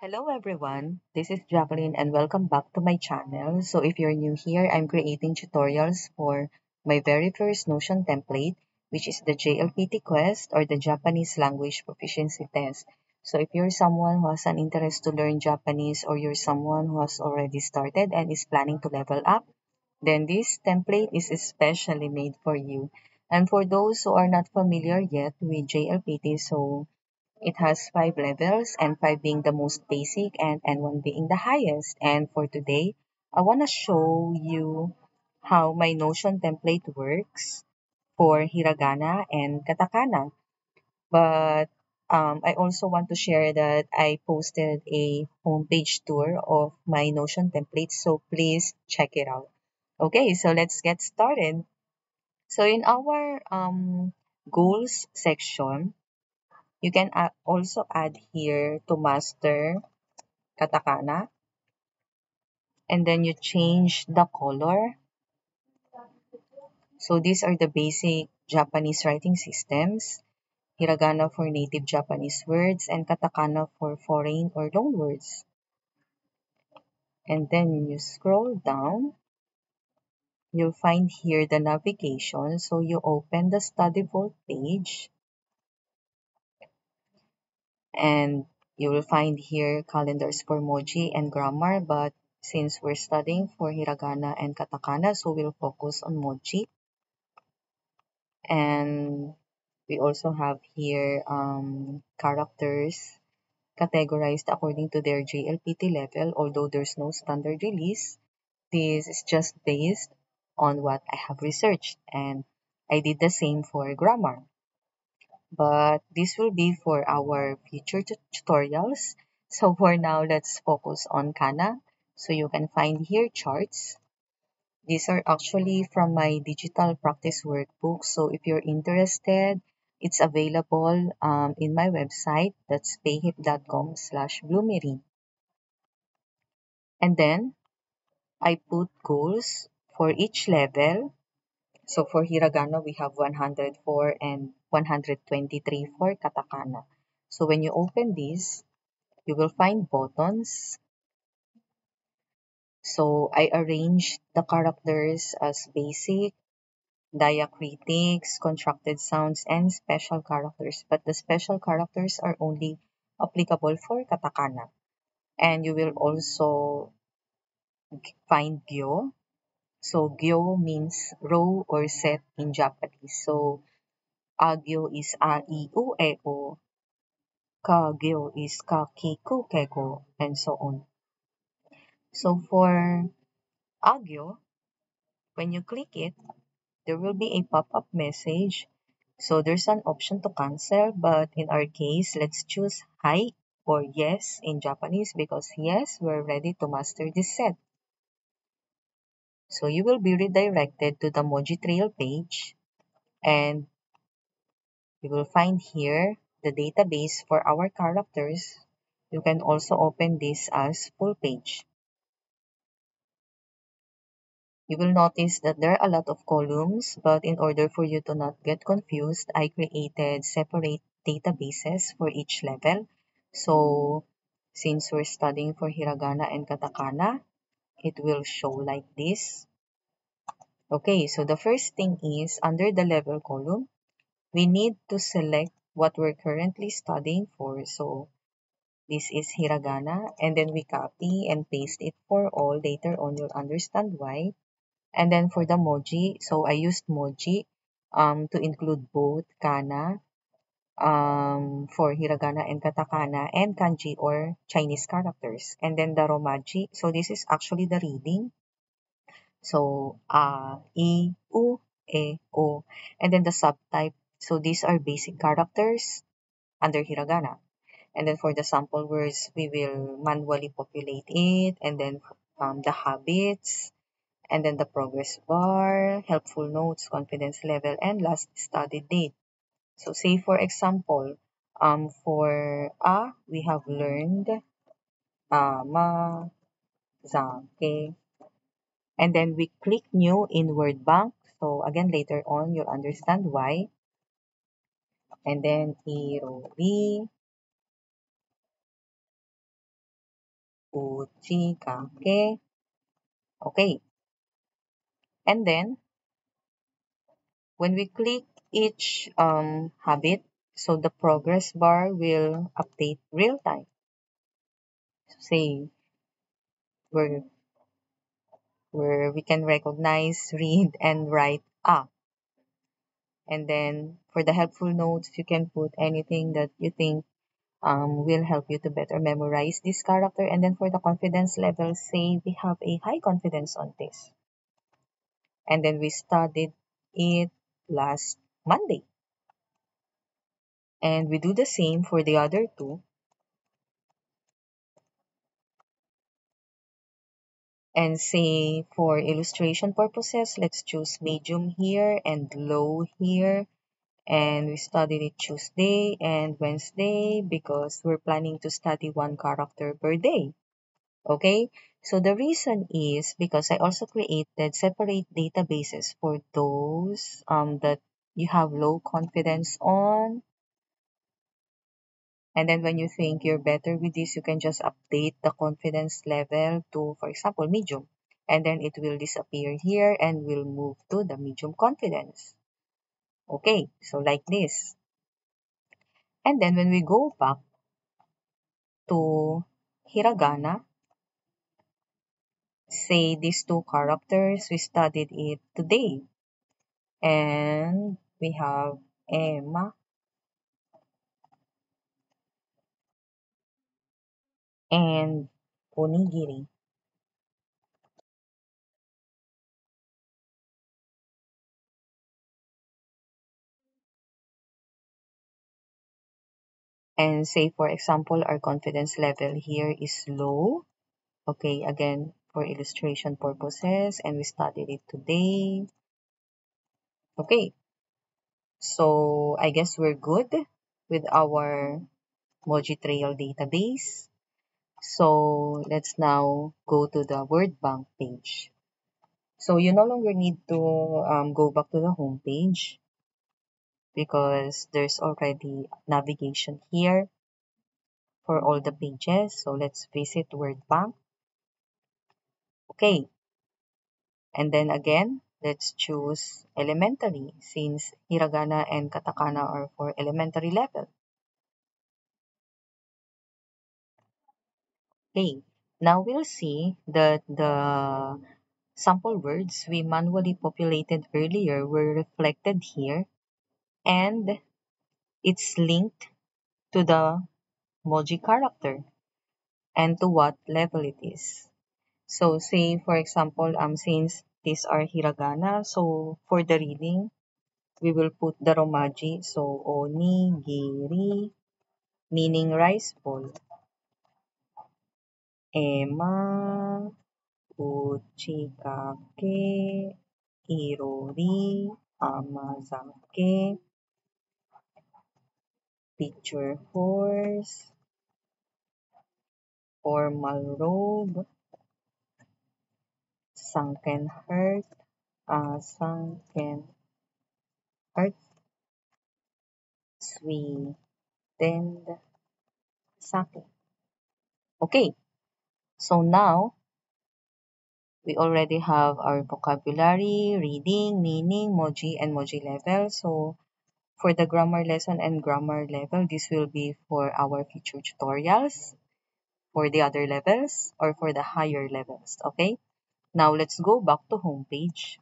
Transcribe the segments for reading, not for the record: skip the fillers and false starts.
Hello everyone, this is Jacqueline and welcome back to my channel. So if you're new here, I'm creating tutorials for my very first Notion template, which is the JLPT Quest or the Japanese Language Proficiency Test. So if you're someone who has an interest to learn Japanese or you're someone who has already started and is planning to level up, then this template is especially made for you. And for those who are not familiar yet with JLPT, so it has 5 levels, and 5 being the most basic and N1 being the highest. And for today, I want to show you how my Notion template works for hiragana and katakana. But I also want to share that I posted a homepage tour of my Notion template, so please check it out. Okay, so let's get started. So in our goals section, you can also add here to master katakana, and then you change the color. So these are the basic Japanese writing systems. Hiragana for native Japanese words and katakana for foreign or loan words. And then you scroll down, you'll find here the navigation. So you open the study vault page and you will find here calendars for Moji and grammar, but since we're studying for hiragana and katakana, so we'll focus on Moji. And we also have here characters categorized according to their JLPT level, although there's no standard release. This is just based on what I have researched, and I did the same for grammar. But this will be for our future tutorials. So for now, let's focus on Kana. So you can find here charts. These are actually from my digital practice workbook. So if you're interested, it's available in my website. That's payhip.com/bloomerine. And then I put goals for each level. So for hiragana, we have 104 and 123 for katakana. So when you open this, you will find buttons. So I arranged the characters as basic, diacritics, contracted sounds, and special characters. But the special characters are only applicable for katakana. And you will also find gyo. So gyo means row or set in Japanese. So agyo is a, I, u, e, o. Kagyo is ka, ki, ku, ke, go, and so on. So for agyo, when you click it, there will be a pop-up message. So there's an option to cancel, but in our case, let's choose hi or yes in Japanese because yes, we're ready to master this set. So you will be redirected to the Moji Trail page and you will find here the database for our characters. You can also open this as full page. You will notice that there are a lot of columns, but in order for you to not get confused, I created separate databases for each level. So since we're studying for hiragana and katakana, it will show like this. Okay, so the first thing is under the level column, we need to select what we're currently studying for. So this is hiragana, and then we copy and paste it for all. Later on, you'll understand why. And then for the Moji, so I used Moji to include both kana for hiragana and katakana and kanji or Chinese characters. And then the Romaji, so this is actually the reading. So I, U, E, O. And then the subtype, so these are basic characters under hiragana. And then for the sample words, we will manually populate it. And then the habits, and then the progress bar, helpful notes, confidence level, and last study date. So say for example, for we have learned ma, za, okay. And then we click new in word bank. So again, later on, you'll understand why. And then irori, uchi, kake. Okay. And then, when we click each habit, so the progress bar will update real time. So say, where, where we can recognize, read, and write up. And then for the helpful notes, you can put anything that you think will help you to better memorize this character. And then for the confidence level, say we have a high confidence on this. And then we studied it last Monday. And we do the same for the other two. And say for illustration purposes, let's choose medium here and low here. And we studied it Tuesday and Wednesday because we're planning to study one character per day. Okay, so the reason is because I also created separate databases for those that you have low confidence on. And then when you think you're better with this, you can just update the confidence level to, for example, medium. And then it will disappear here and will move to the medium confidence. Okay, so like this. And then when we go back to hiragana, say these two characters, we studied it today. And we have Emma and onigiri. And say, for example, our confidence level here is low. Okay, again, for illustration purposes, and we studied it today. Okay, so I guess we're good with our Moji Trail database. So let's now go to the word bank page. So you no longer need to go back to the home page because there's already navigation here for all the pages. So let's visit word bank. Okay, and then again, let's choose elementary since hiragana and katakana are for elementary level. Okay, now we'll see that the sample words we manually populated earlier were reflected here and it's linked to the Moji character and to what level it is. So say for example, since these are hiragana, so for the reading, we will put the romaji. So onigiri, meaning rice ball. Ema, uchikake, irori, amazake, picture horse, formal robe, sunken heart, sunken heart, sweetened sake. Okay, so now we already have our vocabulary, reading, meaning, moji, and moji level. So for the grammar lesson and grammar level, this will be for our future tutorials for the other levels or for the higher levels. Okay, now let's go back to homepage.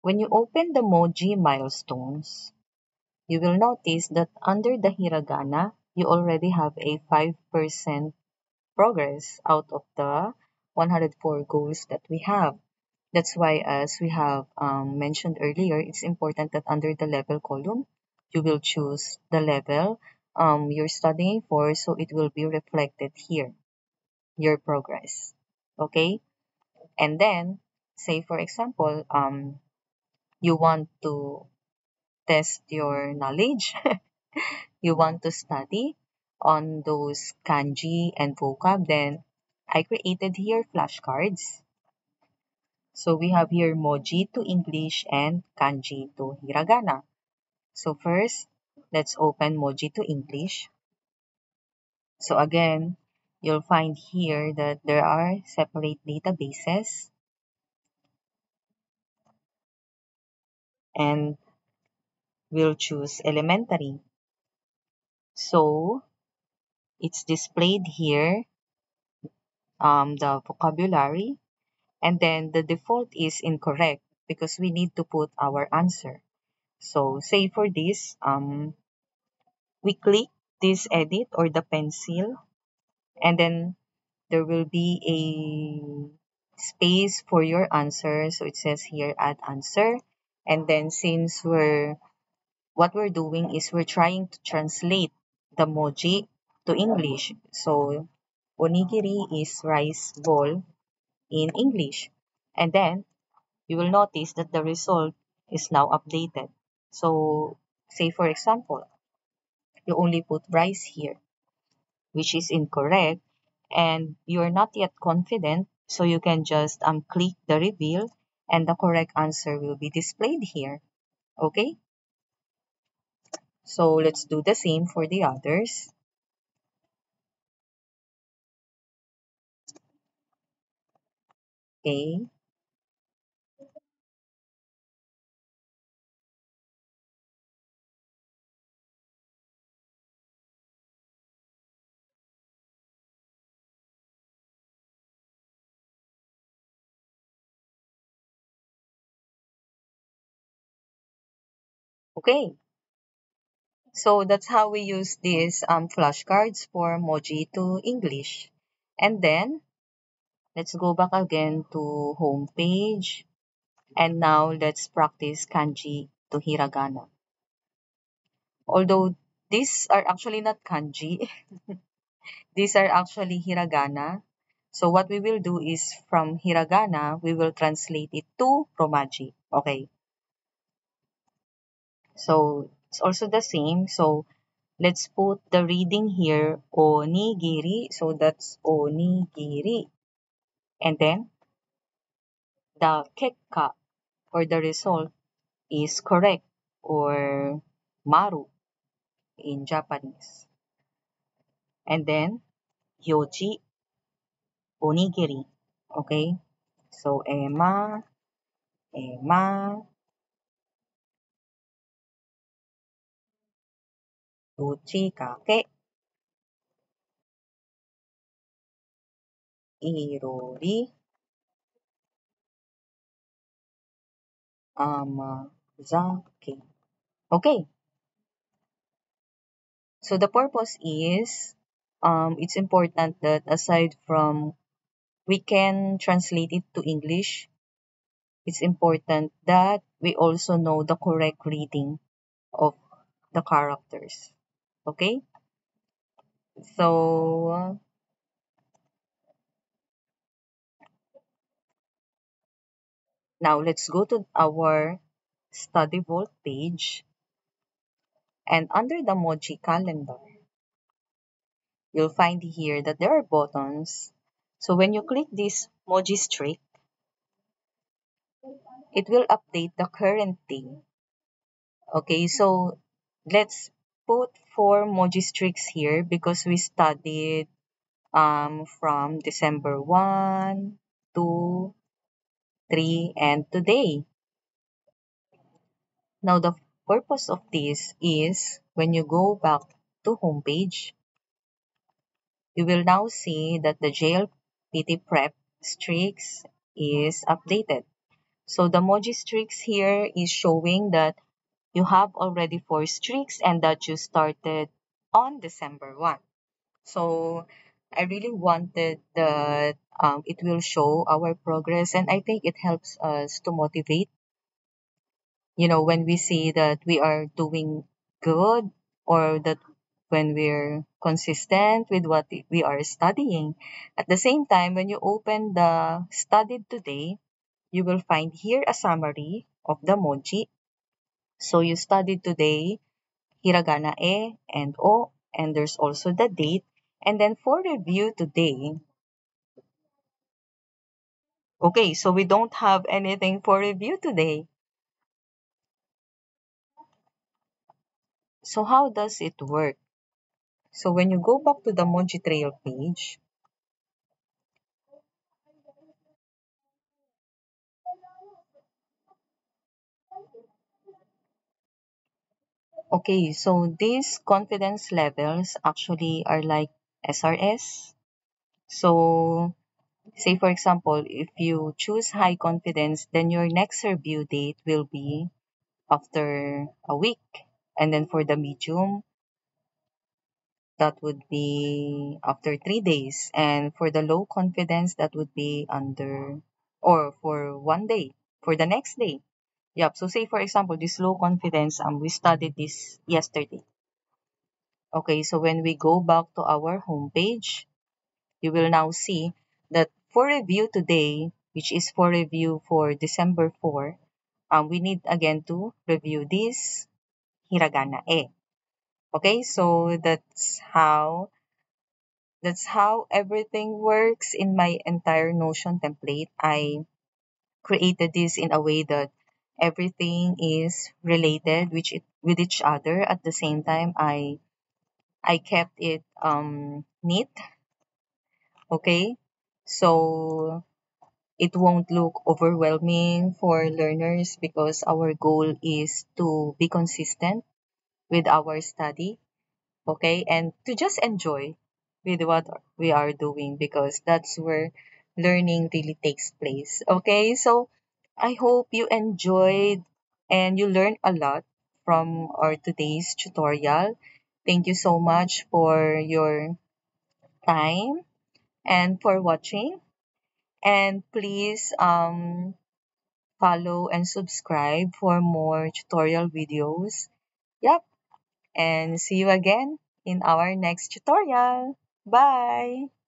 When you open the Moji milestones, you will notice that under the hiragana, you already have a 5% progress out of the 104 goals that we have. That's why, as we have mentioned earlier, it's important that under the level column, you will choose the level you're studying for so it will be reflected here, your progress. Okay? And then, say for example, you want to test your knowledge, you want to study on those kanji and vocab, then I created here flashcards. So we have here Moji to English and Kanji to Hiragana. So first, Let's open Moji to English. So again, you'll find here that there are separate databases, and we'll choose elementary. So it's displayed here, the vocabulary, and then the default is incorrect because we need to put our answer. So say for this, we click this edit or the pencil, and then there will be a space for your answer. So it says here add answer. And then since what we're doing is we're trying to translate the emoji to English. So onigiri is rice ball in English. And then you will notice that the result is now updated. So say for example, you only put rice here, which is incorrect, and you're not yet confident, so you can just click the reveal and the correct answer will be displayed here. Okay, so let's do the same for the others. Okay, okay, so that's how we use these flashcards for Moji to English. And then let's go back again to home page, and now let's practice kanji to hiragana. Although these are actually not kanji, these are actually hiragana. So what we will do is from hiragana, we will translate it to romaji. Okay. So it's also the same. So let's put the reading here, onigiri. So that's onigiri. And then the kekka or the result is correct, or maru in Japanese. And then yoji, onigiri. Okay. So ema, uchi kake, irori, amazake. Okay, so the purpose is, it's important that aside from we can translate it to English, it's important that we also know the correct reading of the characters. Okay, so now let's go to our study vault page, and under the Moji calendar, you'll find here that there are buttons. So when you click this Moji streak, it will update the current day. Okay, so let's put four Moji streaks here because we studied from December 1, 2, 3, and today. Now the purpose of this is when you go back to homepage, you will now see that the JLPT prep streaks is updated. So the Moji streaks here is showing that you have already 4 streaks and that you started on December 1. So I really wanted that it will show our progress, and I think it helps us to motivate, when we see that we are doing good, or that when we're consistent with what we are studying. At the same time, when you open the studied today, you will find here a summary of the Moji. So you studied today hiragana e and o, and there's also the date. And then for review today, okay, so we don't have anything for review today. So how does it work? So when you go back to the Moji Trail page, okay, so these confidence levels actually are like SRS. So say for example, if you choose high confidence, then your next review date will be after a week. And then for the medium, that would be after 3 days. And for the low confidence, that would be under or for one day, for the next day. Yep. So say for example, this low confidence, we studied this yesterday. Okay, so when we go back to our homepage, you will now see that for review today, which is for review for December 4, we need again to review this hiragana e. Okay, so that's how everything works in my entire Notion template. I created this in a way that everything is related with each other. At the same time, I kept it neat. Okay, so it won't look overwhelming for learners because our goal is to be consistent with our study, okay, and to just enjoy with what we are doing because that's where learning really takes place. Okay, so I hope you enjoyed and you learned a lot from our today's tutorial. Thank you so much for your time and for watching. And please follow and subscribe for more tutorial videos. Yep, and see you again in our next tutorial. Bye!